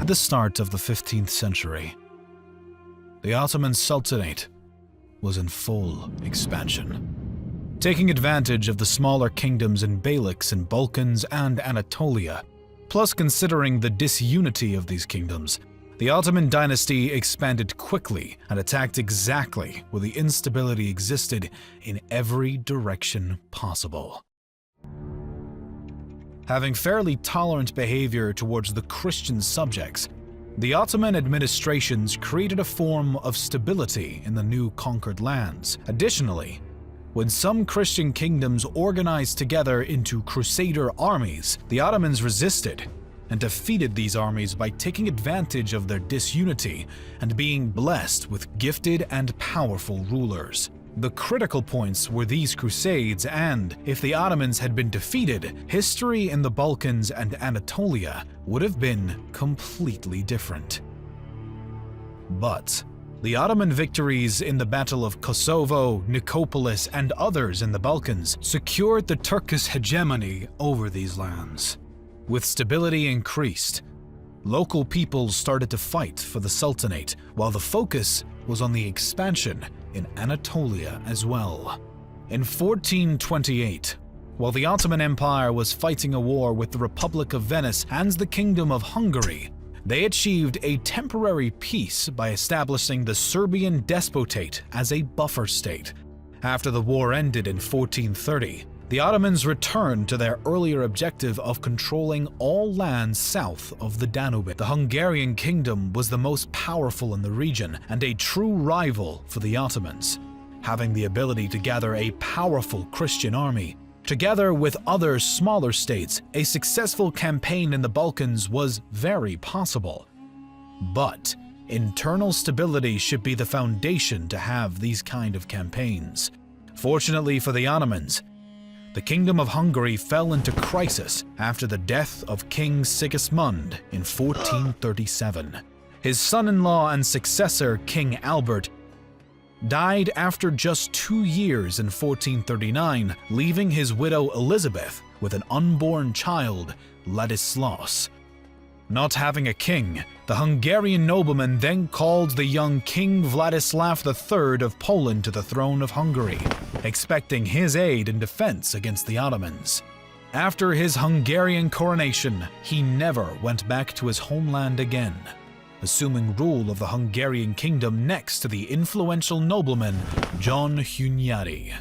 the start of the 15th century, the Ottoman Sultanate was in full expansion. Taking advantage of the smaller kingdoms in Beyliks and Balkans and Anatolia, plus considering the disunity of these kingdoms, the Ottoman dynasty expanded quickly and attacked exactly where the instability existed in every direction possible. Having fairly tolerant behavior towards the Christian subjects, the Ottoman administrations created a form of stability in the new conquered lands. Additionally, when some Christian kingdoms organized together into Crusader armies, the Ottomans resisted and defeated these armies by taking advantage of their disunity and being blessed with gifted and powerful rulers. The critical points were these crusades, and if the Ottomans had been defeated, history in the Balkans and Anatolia would have been completely different. But the Ottoman victories in the Battle of Kosovo, Nicopolis, and others in the Balkans secured the Turkish hegemony over these lands. With stability increased, local peoples started to fight for the Sultanate, while the focus was on the expansion in Anatolia as well. In 1428, while the Ottoman Empire was fighting a war with the Republic of Venice and the Kingdom of Hungary, they achieved a temporary peace by establishing the Serbian Despotate as a buffer state. After the war ended in 1430, the Ottomans returned to their earlier objective of controlling all lands south of the Danube. The Hungarian kingdom was the most powerful in the region and a true rival for the Ottomans. Having the ability to gather a powerful Christian army, together with other smaller states, a successful campaign in the Balkans was very possible. But internal stability should be the foundation to have these kind of campaigns. Fortunately for the Ottomans, the Kingdom of Hungary fell into crisis after the death of King Sigismund in 1437. His son-in-law and successor, King Albert, died after just 2 years in 1439, leaving his widow Elizabeth with an unborn child, Ladislaus. Not having a king, the Hungarian nobleman then called the young King Vladislav III of Poland to the throne of Hungary, expecting his aid in defense against the Ottomans. After his Hungarian coronation, he never went back to his homeland again, assuming rule of the Hungarian kingdom next to the influential nobleman John Hunyadi.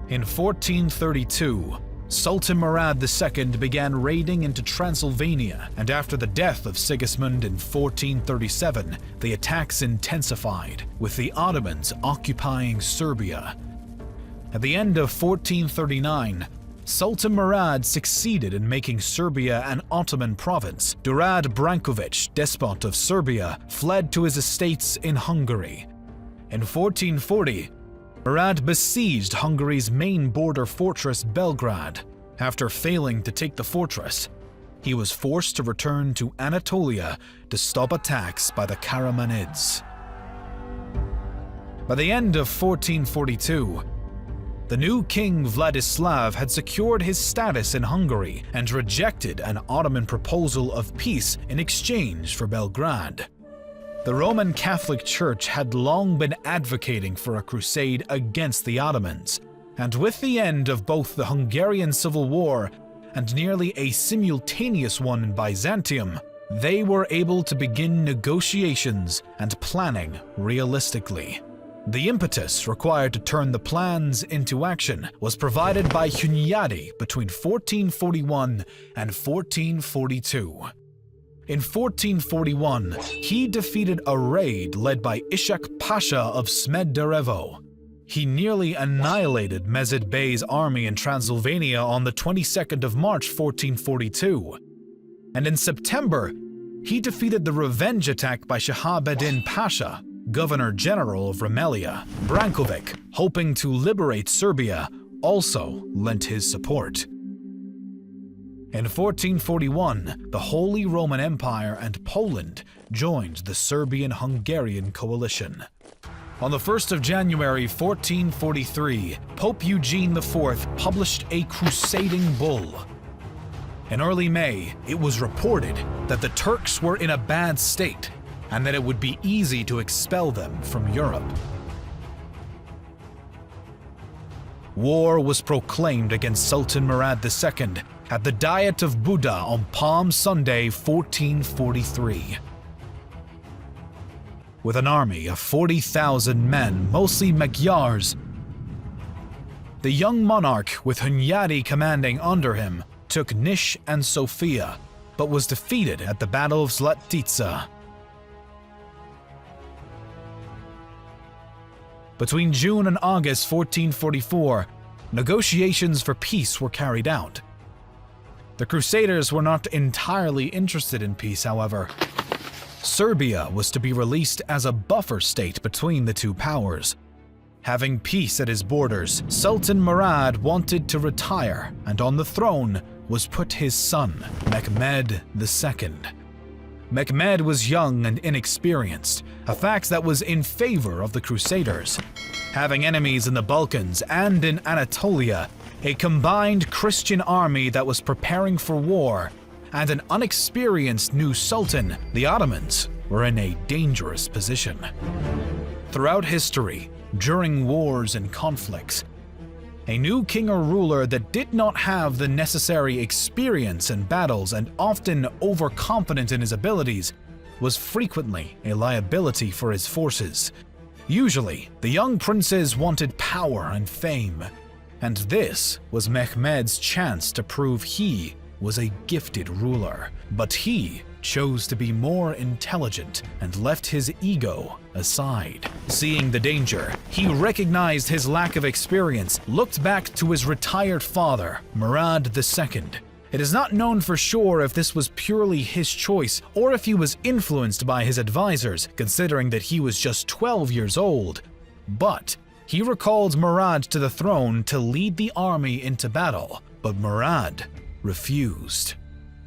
In 1432, Sultan Murad II began raiding into Transylvania, and after the death of Sigismund in 1437, the attacks intensified, with the Ottomans occupying Serbia. At the end of 1439, Sultan Murad succeeded in making Serbia an Ottoman province. Durad Branković, despot of Serbia, fled to his estates in Hungary. In 1440, Murad besieged Hungary's main border fortress Belgrade. After failing to take the fortress, he was forced to return to Anatolia to stop attacks by the Karamanids. By the end of 1442, the new King Vladislav had secured his status in Hungary and rejected an Ottoman proposal of peace in exchange for Belgrade. The Roman Catholic Church had long been advocating for a crusade against the Ottomans, and with the end of both the Hungarian Civil War and nearly a simultaneous one in Byzantium, they were able to begin negotiations and planning realistically. The impetus required to turn the plans into action was provided by Hunyadi between 1441 and 1442. In 1441, he defeated a raid led by Ishak Pasha of Smederevo. He nearly annihilated Mezid Bey's army in Transylvania on the 22nd of March 1442. And in September, he defeated the revenge attack by Shahabeddin Pasha, Governor-General of Rumelia. Branković, hoping to liberate Serbia, also lent his support. In 1441, the Holy Roman Empire and Poland joined the Serbian-Hungarian coalition. On the 1st of January 1443, Pope Eugene IV published a crusading bull. In early May, it was reported that the Turks were in a bad state and that it would be easy to expel them from Europe. War was proclaimed against Sultan Murad II at the Diet of Buda on Palm Sunday 1443. With an army of 40,000 men, mostly Magyars, the young monarch, with Hunyadi commanding under him, took Nish and Sofia, but was defeated at the Battle of Zlatitsa. Between June and August 1444, negotiations for peace were carried out. The Crusaders were not entirely interested in peace, however. Serbia was to be released as a buffer state between the two powers. Having peace at his borders, Sultan Murad wanted to retire, and on the throne was put his son, MacLeod II. MacLeod was young and inexperienced, a fact that was in favor of the Crusaders. Having enemies in the Balkans and in Anatolia, a combined Christian army that was preparing for war, and an unexperienced new sultan, the Ottomans were in a dangerous position. Throughout history, during wars and conflicts, a new king or ruler that did not have the necessary experience in battles and often overconfident in his abilities was frequently a liability for his forces. Usually, the young princes wanted power and fame, and this was Mehmed's chance to prove he was a gifted ruler. But he chose to be more intelligent and left his ego aside. Seeing the danger, he recognized his lack of experience, looked back to his retired father, Murad II. It is not known for sure if this was purely his choice or if he was influenced by his advisors, considering that he was just 12 years old. But he recalled Murad to the throne to lead the army into battle, but Murad refused.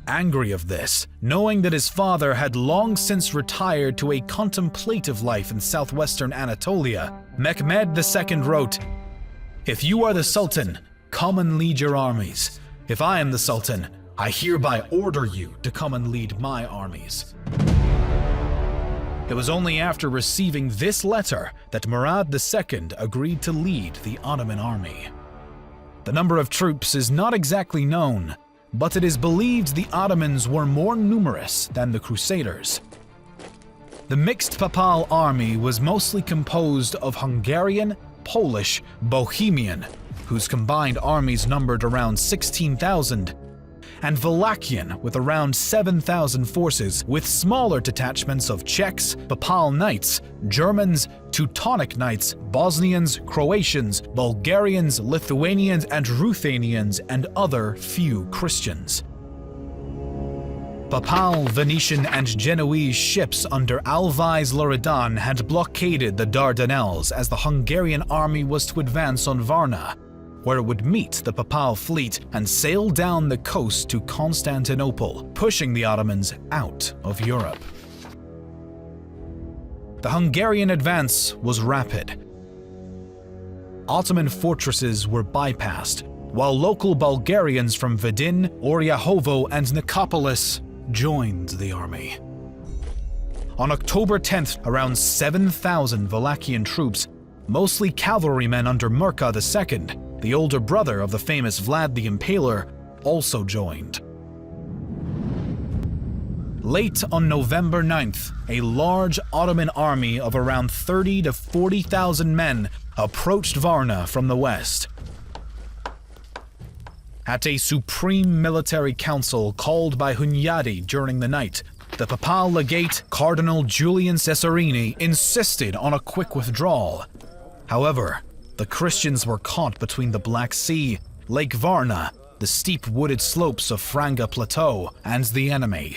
Angry of this, knowing that his father had long since retired to a contemplative life in southwestern Anatolia, Mehmed II wrote, "If you are the Sultan, come and lead your armies. If I am the Sultan, I hereby order you to come and lead my armies." It was only after receiving this letter that Murad II agreed to lead the Ottoman army. The number of troops is not exactly known, but it is believed the Ottomans were more numerous than the Crusaders. The mixed papal army was mostly composed of Hungarian, Polish, Bohemian, whose combined armies numbered around 16,000, and Wallachian with around 7,000 forces, with smaller detachments of Czechs, Papal Knights, Germans, Teutonic Knights, Bosnians, Croatians, Bulgarians, Lithuanians, and Ruthenians, and other few Christians. Papal, Venetian, and Genoese ships under Alvise Loredan had blockaded the Dardanelles as the Hungarian army was to advance on Varna, where it would meet the Papal fleet and sail down the coast to Constantinople, pushing the Ottomans out of Europe. The Hungarian advance was rapid. Ottoman fortresses were bypassed, while local Bulgarians from Vidin, Oryahovo, and Nicopolis joined the army. On October 10th, around 7,000 Wallachian troops, mostly cavalrymen under Mirka II, the older brother of the famous Vlad the Impaler, also joined. Late on November 9th, a large Ottoman army of around 30 to 40,000 men approached Varna from the west. At a supreme military council called by Hunyadi during the night, the papal legate, Cardinal Julian Cesarini, insisted on a quick withdrawal. However, the Christians were caught between the Black Sea, Lake Varna, the steep wooded slopes of Franga Plateau, and the enemy.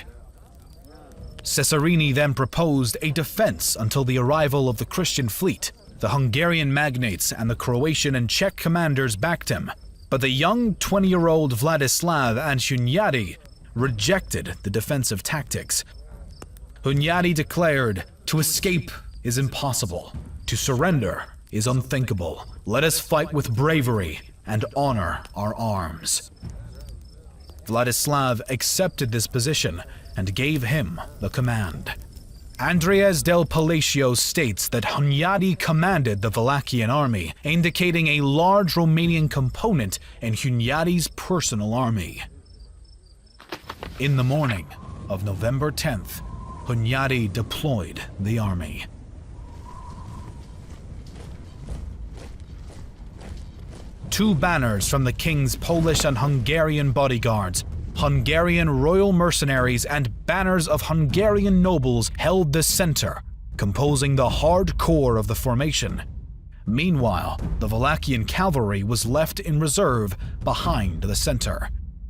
Cesarini then proposed a defense until the arrival of the Christian fleet. The Hungarian magnates and the Croatian and Czech commanders backed him, but the young 20-year-old Vladislav and Hunyadi rejected the defensive tactics. Hunyadi declared, "To escape is impossible. To surrender is unthinkable. Let us fight with bravery and honor our arms. Vladislav accepted this position and gave him the command. Andreas del Palacio states that Hunyadi commanded the Wallachian army, indicating a large Romanian component in Hunyadi's personal army. In the morning of November 10th, Hunyadi deployed the army. Two banners from the king's Polish and Hungarian bodyguards, Hungarian royal mercenaries, and banners of Hungarian nobles held the center, composing the hard core of the formation. Meanwhile, the Wallachian cavalry was left in reserve behind the center.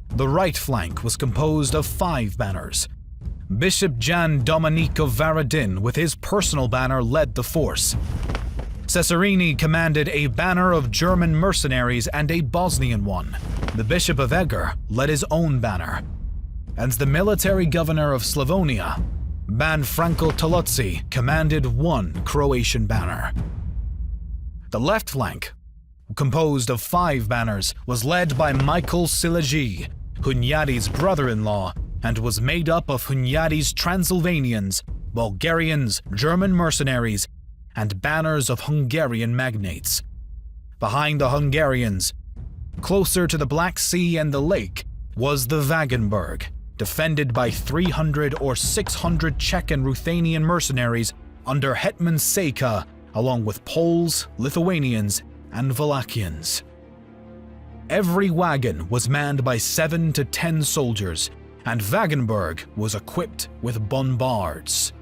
The right flank was composed of 5 banners. Bishop Jan Dominic of Varadin with his personal banner led the force. Cesarini commanded a banner of German mercenaries and a Bosnian one. The Bishop of Eger led his own banner. And the military governor of Slavonia, Ban Franko Tolotsi, commanded one Croatian banner. The left flank, composed of 5 banners, was led by Michael Silagi, Hunyadi's brother-in-law, and was made up of Hunyadi's Transylvanians, Bulgarians, German mercenaries, and banners of Hungarian magnates. Behind the Hungarians, closer to the Black Sea and the lake, was the Wagenburg, defended by 300 or 600 Czech and Ruthenian mercenaries under Hetman Sejka, along with Poles, Lithuanians, and Wallachians. Every wagon was manned by 7 to 10 soldiers, and Wagenburg was equipped with bombards.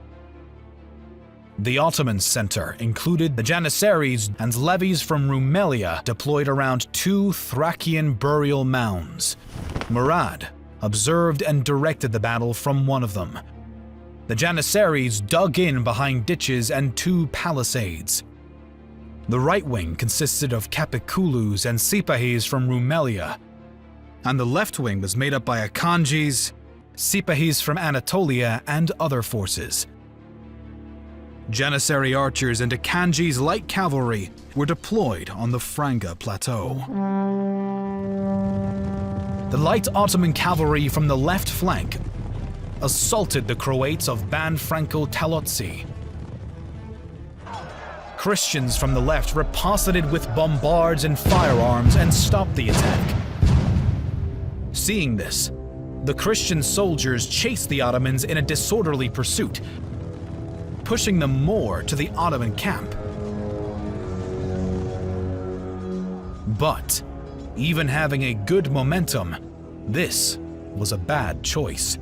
The Ottoman center included the Janissaries and levies from Rumelia deployed around 2 Thracian burial mounds. Murad observed and directed the battle from one of them. The Janissaries dug in behind ditches and 2 palisades. The right wing consisted of Capiculus and Sipahis from Rumelia, and the left wing was made up by Akanjis, Sipahis from Anatolia, and other forces. Janissary archers and Akanji's light cavalry were deployed on the Franga plateau. The light Ottoman cavalry from the left flank assaulted the Croats of Ban Franko Talotsi. Christians from the left riposted with bombards and firearms and stopped the attack. Seeing this, the Christian soldiers chased the Ottomans in a disorderly pursuit, pushing them more to the Ottoman camp. But, even having a good momentum, this was a bad choice.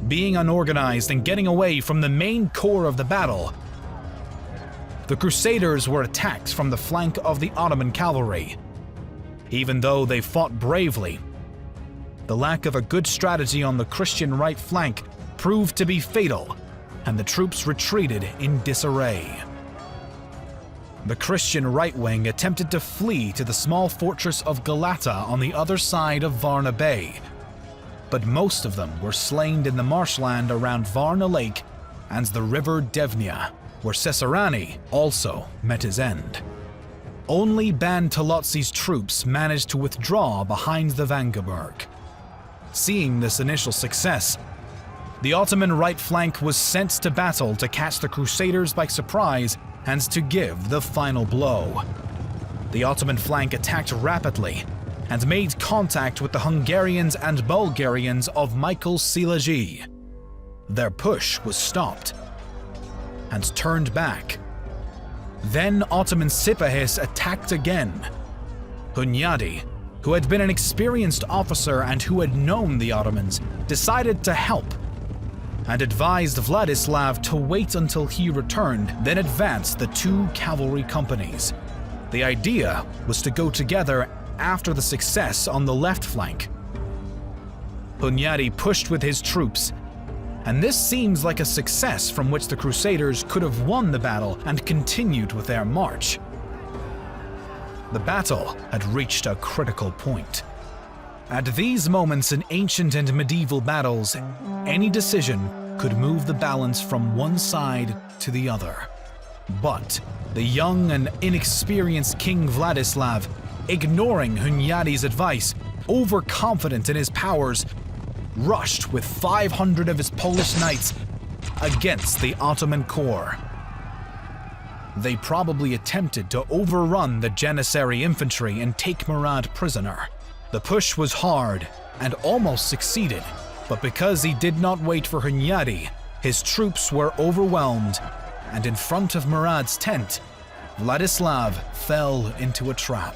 Being unorganized and getting away from the main core of the battle, the Crusaders were attacked from the flank of the Ottoman cavalry. Even though they fought bravely, the lack of a good strategy on the Christian right flank proved to be fatal, and the troops retreated in disarray. The Christian right wing attempted to flee to the small fortress of Galata on the other side of Varna Bay, but most of them were slain in the marshland around Varna Lake and the river Devnya, where Cesarani also met his end. Only Ban Tolotsi's troops managed to withdraw behind the Wagenburg. Seeing this initial success, the Ottoman right flank was sent to battle to catch the Crusaders by surprise and to give the final blow. The Ottoman flank attacked rapidly and made contact with the Hungarians and Bulgarians of Michael Silagi. Their push was stopped and turned back. Then Ottoman Sipahis attacked again. Hunyadi, who had been an experienced officer and who had known the Ottomans, decided to help and advised Vladislav to wait until he returned, then advance the 2 cavalry companies. The idea was to go together after the success on the left flank. Hunyadi pushed with his troops, and this seems like a success from which the Crusaders could have won the battle and continued with their march. The battle had reached a critical point. At these moments in ancient and medieval battles, any decision could move the balance from one side to the other. But the young and inexperienced King Vladislav, ignoring Hunyadi's advice, overconfident in his powers, rushed with 500 of his Polish knights against the Ottoman corps. They probably attempted to overrun the Janissary infantry and take Murad prisoner. The push was hard and almost succeeded, but because he did not wait for Hunyadi, his troops were overwhelmed, and in front of Murad's tent, Vladislav fell into a trap.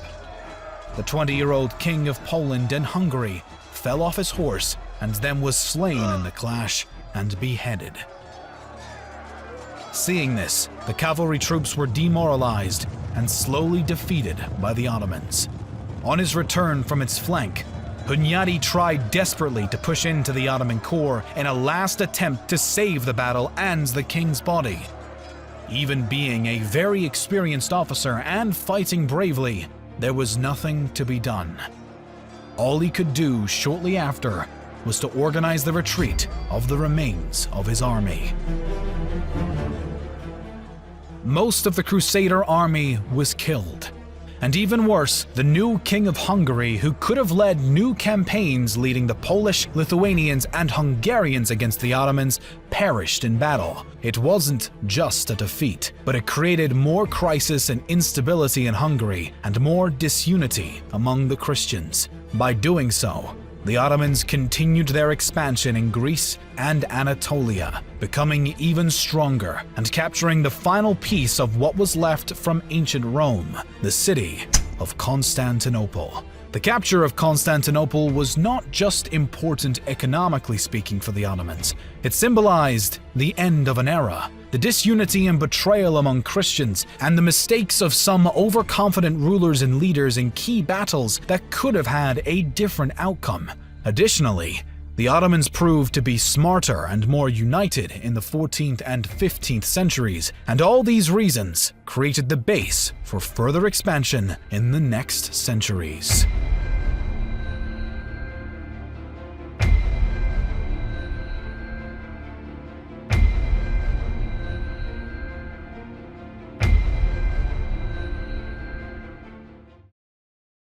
The 20-year-old king of Poland and Hungary fell off his horse and then was slain in the clash and beheaded. Seeing this, the cavalry troops were demoralized and slowly defeated by the Ottomans. On his return from its flank, Hunyadi tried desperately to push into the Ottoman corps in a last attempt to save the battle and the king's body. Even being a very experienced officer and fighting bravely, there was nothing to be done. All he could do shortly after was to organize the retreat of the remains of his army. Most of the Crusader army was killed. And even worse, the new king of Hungary, who could have led new campaigns leading the Polish, Lithuanians, and Hungarians against the Ottomans, perished in battle. It wasn't just a defeat, but it created more crisis and instability in Hungary and more disunity among the Christians. By doing so, the Ottomans continued their expansion in Greece and Anatolia, becoming even stronger and capturing the final piece of what was left from ancient Rome, the city of Constantinople. The capture of Constantinople was not just important economically speaking for the Ottomans. It symbolized the end of an era, the disunity and betrayal among Christians, and the mistakes of some overconfident rulers and leaders in key battles that could have had a different outcome. Additionally, the Ottomans proved to be smarter and more united in the 14th and 15th centuries, and all these reasons created the base for further expansion in the next centuries.